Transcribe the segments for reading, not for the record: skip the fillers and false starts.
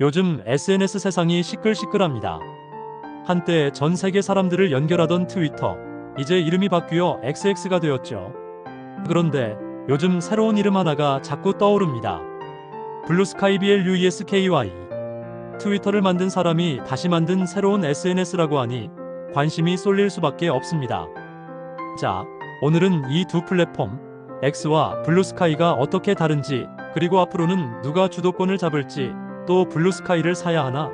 요즘 SNS 세상이 시끌시끌합니다. 한때 전 세계 사람들을 연결하던 트위터, 이제 이름이 바뀌어 XX가 되었죠. 그런데 요즘 새로운 이름 하나가 자꾸 떠오릅니다. 블루스카이 BLUESKY. 트위터를 만든 사람이 다시 만든 새로운 SNS라고 하니 관심이 쏠릴 수밖에 없습니다. 자, 오늘은 이 두 플랫폼, X와 블루스카이가 어떻게 다른지, 그리고 앞으로는 누가 주도권을 잡을지, 또 블루스카이를 사야 하나?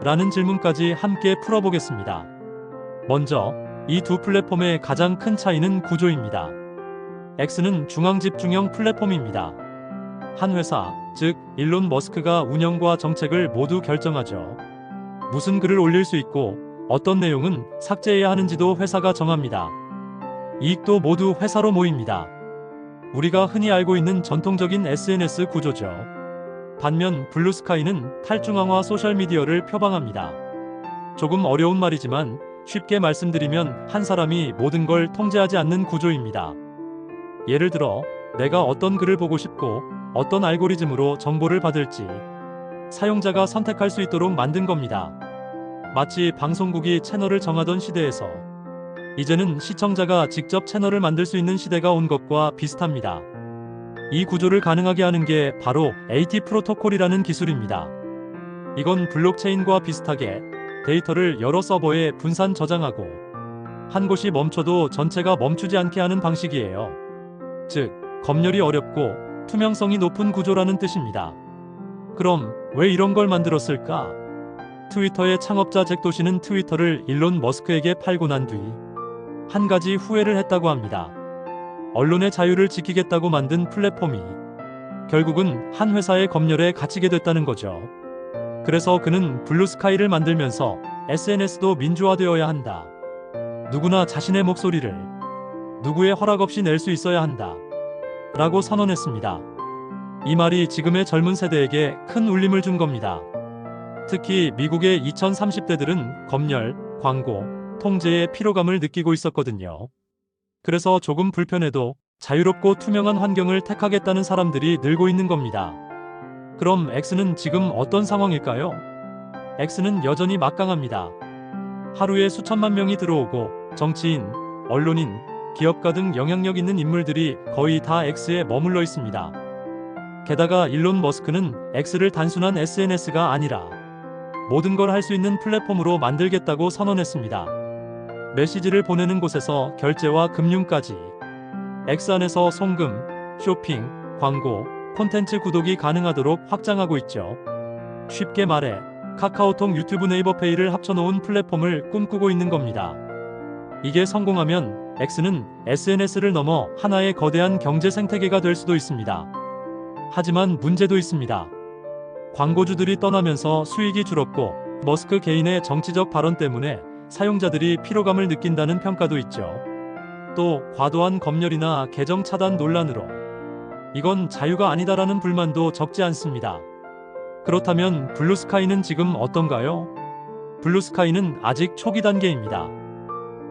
라는 질문까지 함께 풀어보겠습니다. 먼저 이 두 플랫폼의 가장 큰 차이는 구조입니다. X는 중앙집중형 플랫폼입니다. 한 회사, 즉 일론 머스크가 운영과 정책을 모두 결정하죠. 무슨 글을 올릴 수 있고 어떤 내용은 삭제해야 하는지도 회사가 정합니다. 이익도 모두 회사로 모입니다. 우리가 흔히 알고 있는 전통적인 SNS 구조죠. 반면 블루스카이는 탈중앙화 소셜미디어를 표방합니다. 조금 어려운 말이지만 쉽게 말씀드리면 한 사람이 모든 걸 통제하지 않는 구조입니다. 예를 들어 내가 어떤 글을 보고 싶고 어떤 알고리즘으로 정보를 받을지 사용자가 선택할 수 있도록 만든 겁니다. 마치 방송국이 채널을 정하던 시대에서 이제는 시청자가 직접 채널을 만들 수 있는 시대가 온 것과 비슷합니다. 이 구조를 가능하게 하는 게 바로 AT 프로토콜이라는 기술입니다. 이건 블록체인과 비슷하게 데이터를 여러 서버에 분산 저장하고 한 곳이 멈춰도 전체가 멈추지 않게 하는 방식이에요. 즉, 검열이 어렵고 투명성이 높은 구조라는 뜻입니다. 그럼 왜 이런 걸 만들었을까? 트위터의 창업자 잭 도시는 트위터를 일론 머스크에게 팔고 난 뒤 한 가지 후회를 했다고 합니다. 언론의 자유를 지키겠다고 만든 플랫폼이 결국은 한 회사의 검열에 갇히게 됐다는 거죠. 그래서 그는 블루스카이를 만들면서 SNS도 민주화되어야 한다. 누구나 자신의 목소리를 누구의 허락 없이 낼 수 있어야 한다. 라고 선언했습니다. 이 말이 지금의 젊은 세대에게 큰 울림을 준 겁니다. 특히 미국의 2030대들은 검열, 광고, 통제의 피로감을 느끼고 있었거든요. 그래서 조금 불편해도 자유롭고 투명한 환경을 택하겠다는 사람들이 늘고 있는 겁니다. 그럼 X는 지금 어떤 상황일까요? X는 여전히 막강합니다. 하루에 수천만 명이 들어오고 정치인, 언론인, 기업가 등 영향력 있는 인물들이 거의 다 X에 머물러 있습니다. 게다가 일론 머스크는 X를 단순한 SNS가 아니라 모든 걸 할 수 있는 플랫폼으로 만들겠다고 선언했습니다. 메시지를 보내는 곳에서 결제와 금융까지 X 안에서 송금, 쇼핑, 광고, 콘텐츠 구독이 가능하도록 확장하고 있죠. 쉽게 말해 카카오톡, 유튜브, 네이버 페이를 합쳐놓은 플랫폼을 꿈꾸고 있는 겁니다. 이게 성공하면 X는 SNS를 넘어 하나의 거대한 경제 생태계가 될 수도 있습니다. 하지만 문제도 있습니다. 광고주들이 떠나면서 수익이 줄었고 머스크 개인의 정치적 발언 때문에 사용자들이 피로감을 느낀다는 평가도 있죠. 또 과도한 검열이나 계정 차단 논란으로 이건 자유가 아니다라는 불만도 적지 않습니다. 그렇다면 블루스카이는 지금 어떤가요? 블루스카이는 아직 초기 단계입니다.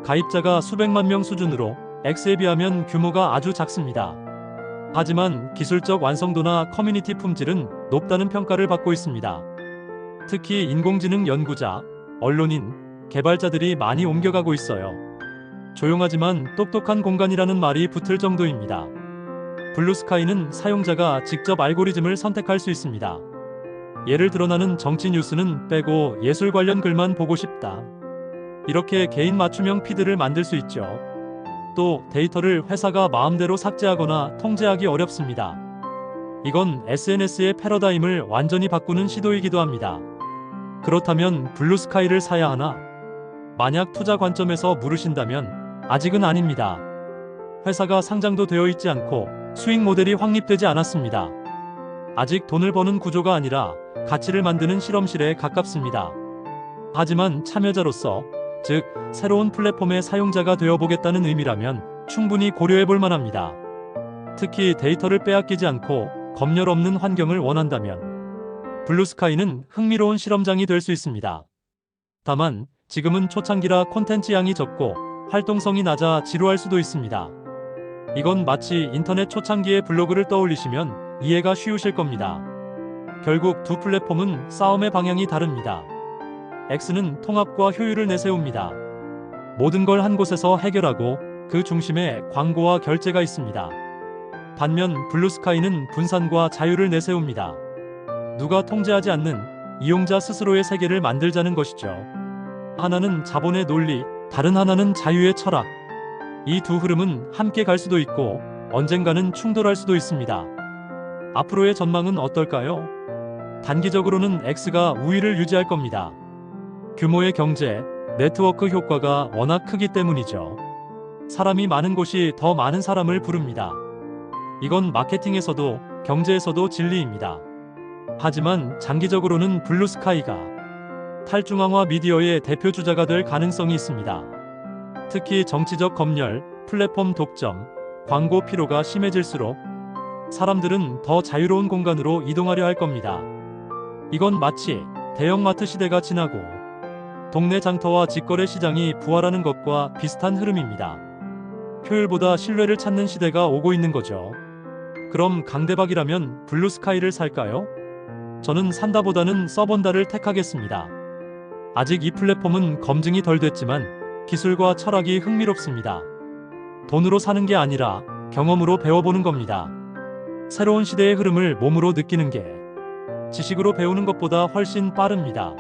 가입자가 수백만 명 수준으로 X에 비하면 규모가 아주 작습니다. 하지만 기술적 완성도나 커뮤니티 품질은 높다는 평가를 받고 있습니다. 특히 인공지능 연구자, 언론인, 개발자들이 많이 옮겨가고 있어요. 조용하지만 똑똑한 공간이라는 말이 붙을 정도입니다. 블루스카이는 사용자가 직접 알고리즘을 선택할 수 있습니다. 예를 들어 나는 정치 뉴스는 빼고 예술 관련 글만 보고 싶다. 이렇게 개인 맞춤형 피드를 만들 수 있죠. 또 데이터를 회사가 마음대로 삭제하거나 통제하기 어렵습니다. 이건 SNS의 패러다임을 완전히 바꾸는 시도이기도 합니다. 그렇다면 블루스카이를 사야 하나? 만약 투자 관점에서 물으신다면 아직은 아닙니다. 회사가 상장도 되어 있지 않고 수익 모델이 확립되지 않았습니다. 아직 돈을 버는 구조가 아니라 가치를 만드는 실험실에 가깝습니다. 하지만 참여자로서, 즉 새로운 플랫폼의 사용자가 되어보겠다는 의미라면 충분히 고려해볼 만합니다. 특히 데이터를 빼앗기지 않고 검열 없는 환경을 원한다면 블루스카이는 흥미로운 실험장이 될 수 있습니다. 다만 지금은 초창기라 콘텐츠 양이 적고 활동성이 낮아 지루할 수도 있습니다. 이건 마치 인터넷 초창기의 블로그를 떠올리시면 이해가 쉬우실 겁니다. 결국 두 플랫폼은 싸움의 방향이 다릅니다. X는 통합과 효율을 내세웁니다. 모든 걸 한 곳에서 해결하고 그 중심에 광고와 결제가 있습니다. 반면 블루스카이는 분산과 자유를 내세웁니다. 누가 통제하지 않는 이용자 스스로의 세계를 만들자는 것이죠. 하나는 자본의 논리, 다른 하나는 자유의 철학. 이 두 흐름은 함께 갈 수도 있고 언젠가는 충돌할 수도 있습니다. 앞으로의 전망은 어떨까요? 단기적으로는 X가 우위를 유지할 겁니다. 규모의 경제, 네트워크 효과가 워낙 크기 때문이죠. 사람이 많은 곳이 더 많은 사람을 부릅니다. 이건 마케팅에서도 경제에서도 진리입니다. 하지만 장기적으로는 블루스카이가 탈중앙화 미디어의 대표 주자가 될 가능성이 있습니다. 특히 정치적 검열, 플랫폼 독점, 광고 피로가 심해질수록 사람들은 더 자유로운 공간으로 이동하려 할 겁니다. 이건 마치 대형마트 시대가 지나고 동네 장터와 직거래 시장이 부활하는 것과 비슷한 흐름입니다. 효율보다 신뢰를 찾는 시대가 오고 있는 거죠. 그럼 강대박이라면 블루스카이를 살까요? 저는 산다보다는 써본다를 택하겠습니다. 아직 이 플랫폼은 검증이 덜 됐지만 기술과 철학이 흥미롭습니다. 돈으로 사는 게 아니라 경험으로 배워보는 겁니다. 새로운 시대의 흐름을 몸으로 느끼는 게 지식으로 배우는 것보다 훨씬 빠릅니다.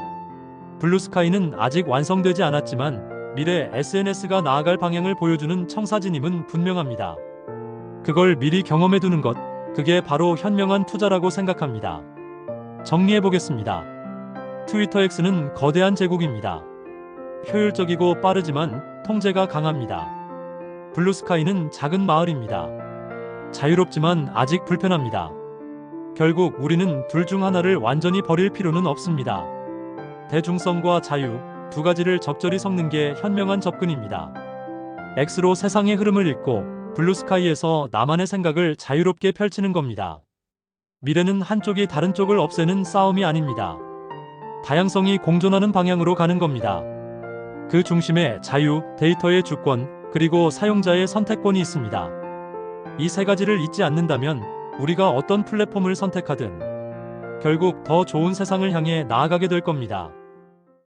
블루스카이는 아직 완성되지 않았지만 미래 SNS가 나아갈 방향을 보여주는 청사진임은 분명합니다. 그걸 미리 경험해두는 것, 그게 바로 현명한 투자라고 생각합니다. 정리해보겠습니다. 트위터 X는 거대한 제국입니다. 효율적이고 빠르지만 통제가 강합니다. 블루스카이는 작은 마을입니다. 자유롭지만 아직 불편합니다. 결국 우리는 둘 중 하나를 완전히 버릴 필요는 없습니다. 대중성과 자유, 두 가지를 적절히 섞는 게 현명한 접근입니다. X로 세상의 흐름을 읽고 블루스카이에서 나만의 생각을 자유롭게 펼치는 겁니다. 미래는 한쪽이 다른 쪽을 없애는 싸움이 아닙니다. 다양성이 공존하는 방향으로 가는 겁니다. 그 중심에 자유, 데이터의 주권, 그리고 사용자의 선택권이 있습니다. 이 세 가지를 잊지 않는다면 우리가 어떤 플랫폼을 선택하든 결국 더 좋은 세상을 향해 나아가게 될 겁니다.